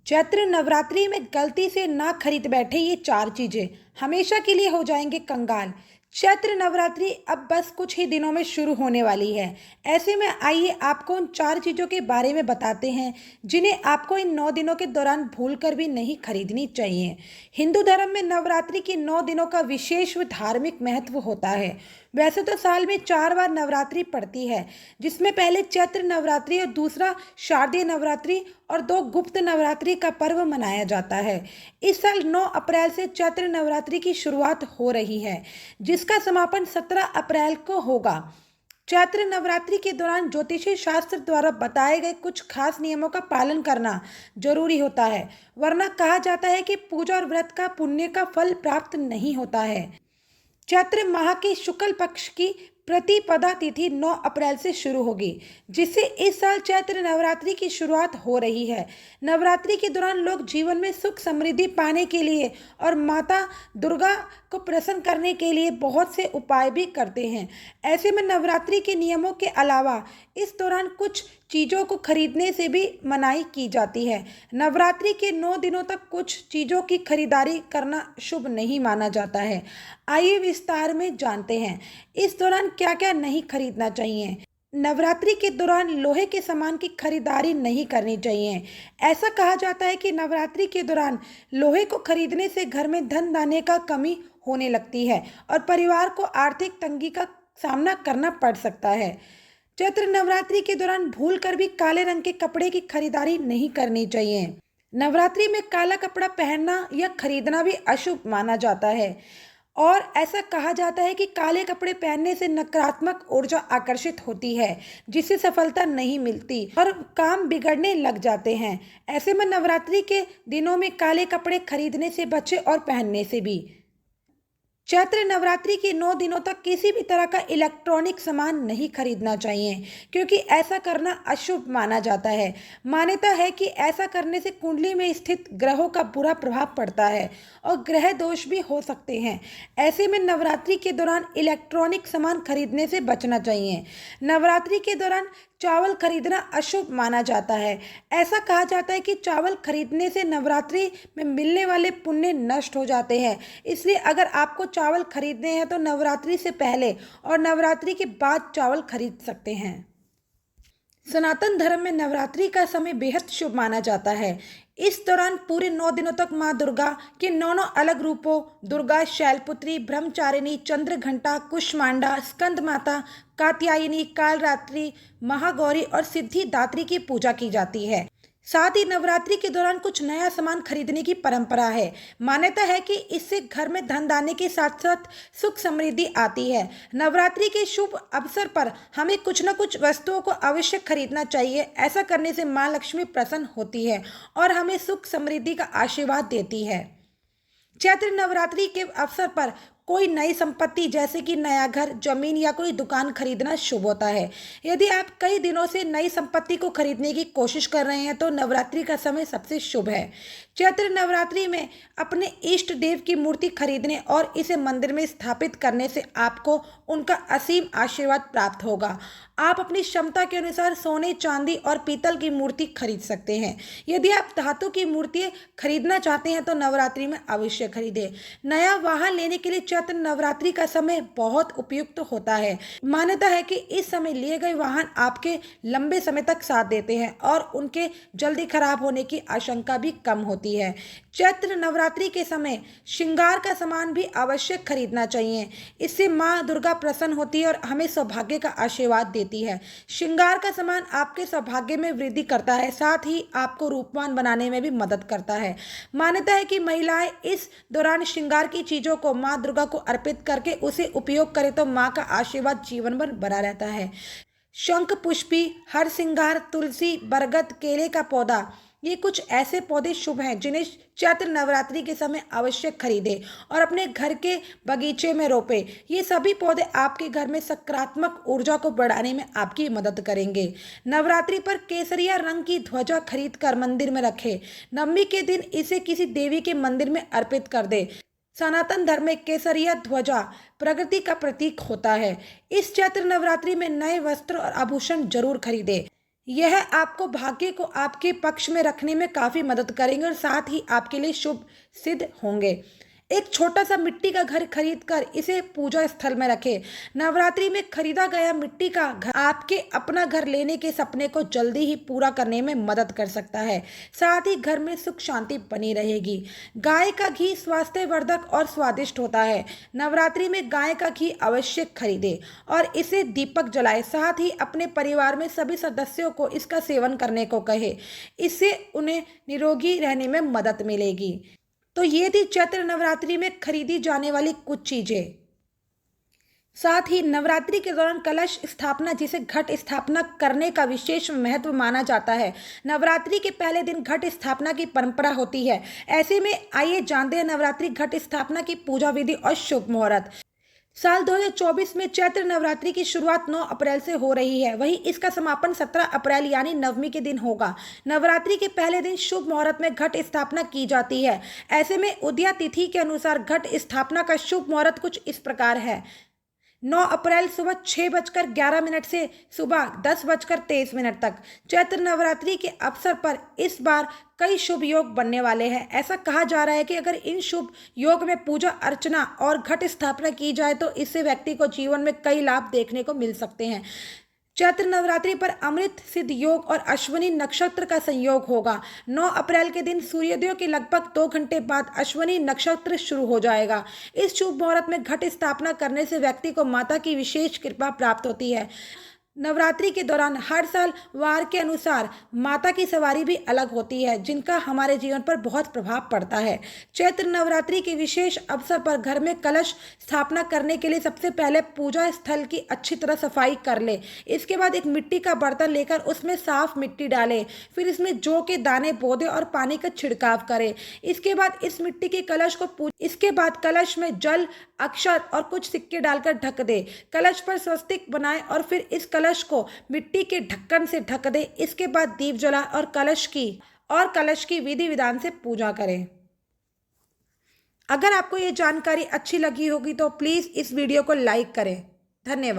चैत्र नवरात्रि में गलती से ना खरीद बैठे ये चार चीजें, हमेशा के लिए हो जाएंगे कंगाल। चैत्र नवरात्रि अब बस कुछ ही दिनों में शुरू होने वाली है। ऐसे में आइए आपको उन चार चीज़ों के बारे में बताते हैं जिन्हें आपको इन 9 दिनों के दौरान भूल कर भी नहीं खरीदनी चाहिए। हिंदू धर्म में नवरात्रि के 9 दिनों का विशेष व धार्मिक महत्व होता है। वैसे तो साल में 4 बार नवरात्रि पड़ती है, जिसमें पहले चैत्र नवरात्रि और दूसरा शारदीय नवरात्रि और 2 गुप्त नवरात्रि का पर्व मनाया जाता है। इस साल 9 अप्रैल से चैत्र नवरात्रि की शुरुआत हो रही है, जिसका समापन 17 अप्रैल को होगा। चैत्र नवरात्रि के दौरान ज्योतिषी शास्त्र द्वारा बताए गए कुछ खास नियमों का पालन करना जरूरी होता है, वरना कहा जाता है कि पूजा और व्रत का पुण्य का फल प्राप्त नहीं होता है। चैत्र माह के शुक्ल पक्ष की प्रतिपदा तिथि 9 अप्रैल से शुरू होगी, जिससे इस साल चैत्र नवरात्रि की शुरुआत हो रही है। नवरात्रि के दौरान लोग जीवन में सुख समृद्धि पाने के लिए और माता दुर्गा को प्रसन्न करने के लिए बहुत से उपाय भी करते हैं। ऐसे में नवरात्रि के नियमों के अलावा इस दौरान कुछ चीज़ों को खरीदने से भी मनाही की जाती है। नवरात्रि के 9 दिनों तक कुछ चीज़ों की खरीदारी करना शुभ नहीं माना जाता है। आइए विस्तार में जानते हैं इस दौरान क्या क्या नहीं खरीदना चाहिए। नवरात्रि के दौरान लोहे के सामान की खरीदारी नहीं करनी चाहिए। ऐसा कहा जाता है कि नवरात्रि के दौरान लोहे को खरीदने से घर में धन धान्य का कमी होने लगती है और परिवार को आर्थिक तंगी का सामना करना पड़ सकता है। चैत्र नवरात्रि के दौरान भूल कर भी काले रंग के कपड़े की खरीदारी नहीं करनी चाहिए। नवरात्रि में काला कपड़ा पहनना या खरीदना भी अशुभ माना जाता है और ऐसा कहा जाता है कि काले कपड़े पहनने से नकारात्मक ऊर्जा आकर्षित होती है, जिससे सफलता नहीं मिलती और काम बिगड़ने लग जाते हैं। ऐसे में नवरात्रि के दिनों में काले कपड़े खरीदने से बचें और पहनने से भी। चैत्र नवरात्रि के 9 दिनों तक किसी भी तरह का इलेक्ट्रॉनिक सामान नहीं खरीदना चाहिए, क्योंकि ऐसा करना अशुभ माना जाता है। मान्यता है कि ऐसा करने से कुंडली में स्थित ग्रहों का बुरा प्रभाव पड़ता है और ग्रह दोष भी हो सकते हैं। ऐसे में नवरात्रि के दौरान इलेक्ट्रॉनिक सामान खरीदने से बचना चाहिए। नवरात्रि के दौरान चावल खरीदना अशुभ माना जाता है। ऐसा कहा जाता है कि चावल खरीदने से नवरात्रि में मिलने वाले पुण्य नष्ट हो जाते हैं। इसलिए अगर आपको चावल खरीदने हैं तो नवरात्रि से पहले और नवरात्रि के बाद चावल खरीद सकते हैं। सनातन धर्म में नवरात्रि का समय बेहद शुभ माना जाता है। इस दौरान पूरे 9 दिनों तक माँ दुर्गा के 9 अलग रूपों दुर्गा, शैलपुत्री, ब्रह्मचारिणी, चंद्रघंटा, कुष्मांडा, स्कंद माता, कात्यायनी, कालरात्रि, महागौरी और सिद्धिदात्री की पूजा की जाती है। साथ ही नवरात्रि के दौरान कुछ नया सामान खरीदने की परंपरा है। मान्यता है कि इससे घर में धन दाने के साथ साथ सुख समृद्धि आती है। नवरात्रि के शुभ अवसर पर हमें कुछ न कुछ वस्तुओं को अवश्य खरीदना चाहिए। ऐसा करने से माँ लक्ष्मी प्रसन्न होती है और हमें सुख समृद्धि का आशीर्वाद देती है। चैत्र नवरात्रि के अवसर पर कोई नई संपत्ति जैसे कि नया घर, जमीन या कोई दुकान खरीदना शुभ होता है। यदि आप कई दिनों से नई संपत्ति को खरीदने की कोशिश कर रहे हैं तो नवरात्रि का समय सबसे शुभ है। चैत्र नवरात्रि में अपने इष्ट देव की मूर्ति खरीदने और इसे मंदिर में स्थापित करने से आपको उनका असीम आशीर्वाद प्राप्त होगा। आप अपनी क्षमता के अनुसार सोने, चांदी और पीतल की मूर्ति खरीद सकते हैं। यदि आप धातु की मूर्तियाँ खरीदना चाहते हैं तो नवरात्रि में अवश्य खरीदें। नया वाहन लेने के लिए चैत्र नवरात्रि का समय बहुत उपयुक्त होता है। मान्यता है कि इस समय लिए गए वाहन आपके लंबे समय तक साथ देते हैं और उनके जल्दी खराब होने की आशंका भी कम होती है। चैत्र नवरात्रि के समय श्रृंगार का सामान भी आवश्यक खरीदना चाहिए। इससे माँ दुर्गा प्रसन्न होती है और हमें सौभाग्य का आशीर्वाद देती है। श्रृंगार का सामान आपके सौभाग्य में वृद्धि करता है, साथ ही आपको रूपवान बनाने में भी मदद करता है। मान्यता है कि महिलाएं इस दौरान श्रृंगार की चीजों को माँ दुर्गा को अर्पित करके उसे उपयोग करें तो माँ का आशीर्वाद जीवन भर बना रहता है। शंख पुष्पी, हर श्रृंगार, तुलसी, बरगद, केले का पौधा, ये कुछ ऐसे पौधे शुभ हैं जिन्हें चैत्र नवरात्रि के समय आवश्यक खरीदें और अपने घर के बगीचे में रोपें। ये सभी पौधे आपके घर में सकारात्मक ऊर्जा को बढ़ाने में आपकी मदद करेंगे। नवरात्रि पर केसरिया रंग की ध्वजा खरीद कर मंदिर में रखें। नवमी के दिन इसे किसी देवी के मंदिर में अर्पित कर दें। सनातन धर्म में केसरिया ध्वजा प्रगति का प्रतीक होता है। इस चैत्र नवरात्रि में नए वस्त्र और आभूषण जरूर खरीदें। यह आपको भाग्य को आपके पक्ष में रखने में काफ़ी मदद करेंगे और साथ ही आपके लिए शुभ सिद्ध होंगे। एक छोटा सा मिट्टी का घर खरीद कर इसे पूजा स्थल में रखें। नवरात्रि में खरीदा गया मिट्टी का घर आपके अपना घर लेने के सपने को जल्दी ही पूरा करने में मदद कर सकता है। साथ ही घर में सुख शांति बनी रहेगी। गाय का घी स्वास्थ्यवर्धक और स्वादिष्ट होता है। नवरात्रि में गाय का घी अवश्य खरीदें और इसे दीपक जलाएं। साथ ही अपने परिवार में सभी सदस्यों को इसका सेवन करने को कहें। इससे उन्हें निरोगी रहने में मदद मिलेगी। तो ये थी चैत्र नवरात्रि में खरीदी जाने वाली कुछ चीजें। साथ ही नवरात्रि के दौरान कलश स्थापना, जिसे घट स्थापना करने का विशेष महत्व माना जाता है। नवरात्रि के पहले दिन घट स्थापना की परंपरा होती है। ऐसे में आइए जानते हैं नवरात्रि घट स्थापना की पूजा विधि और शुभ मुहूर्त। साल 2024 में चैत्र नवरात्रि की शुरुआत 9 अप्रैल से हो रही है। वहीं इसका समापन 17 अप्रैल यानी नवमी के दिन होगा। नवरात्रि के पहले दिन शुभ मुहूर्त में घट स्थापना की जाती है। ऐसे में उदया तिथि के अनुसार घट स्थापना का शुभ मुहूर्त कुछ इस प्रकार है। 9 अप्रैल सुबह 6:11 से सुबह 10:23 तक। चैत्र नवरात्रि के अवसर पर इस बार कई शुभ योग बनने वाले हैं। ऐसा कहा जा रहा है कि अगर इन शुभ योग में पूजा अर्चना और घट स्थापना की जाए तो इससे व्यक्ति को जीवन में कई लाभ देखने को मिल सकते हैं। चैत्र नवरात्रि पर अमृत सिद्ध योग और अश्विनी नक्षत्र का संयोग होगा। 9 अप्रैल के दिन सूर्योदय के लगभग 2 घंटे बाद अश्विनी नक्षत्र शुरू हो जाएगा। इस शुभ मुहूर्त में घट स्थापना करने से व्यक्ति को माता की विशेष कृपा प्राप्त होती है। नवरात्रि के दौरान हर साल वार के अनुसार माता की सवारी भी अलग होती है, जिनका हमारे जीवन पर बहुत प्रभाव पड़ता है। चैत्र नवरात्रि के विशेष अवसर पर घर में कलश स्थापना करने के लिए सबसे पहले पूजा स्थल की अच्छी तरह सफाई कर ले। इसके बाद एक मिट्टी का बर्तन लेकर उसमें साफ मिट्टी डालें। फिर इसमें जौ के दाने बो दें और पानी का छिड़काव करें। इसके बाद इस मिट्टी के कलश को इसके बाद कलश में जल, अक्षर और कुछ सिक्के डालकर ढक दे। कलश पर स्वस्तिक बनाएं और फिर इस कलश को मिट्टी के ढक्कन से ढक दे। इसके बाद दीप जला और कलश की विधि विधान से पूजा करें। अगर आपको ये जानकारी अच्छी लगी होगी तो प्लीज इस वीडियो को लाइक करें। धन्यवाद।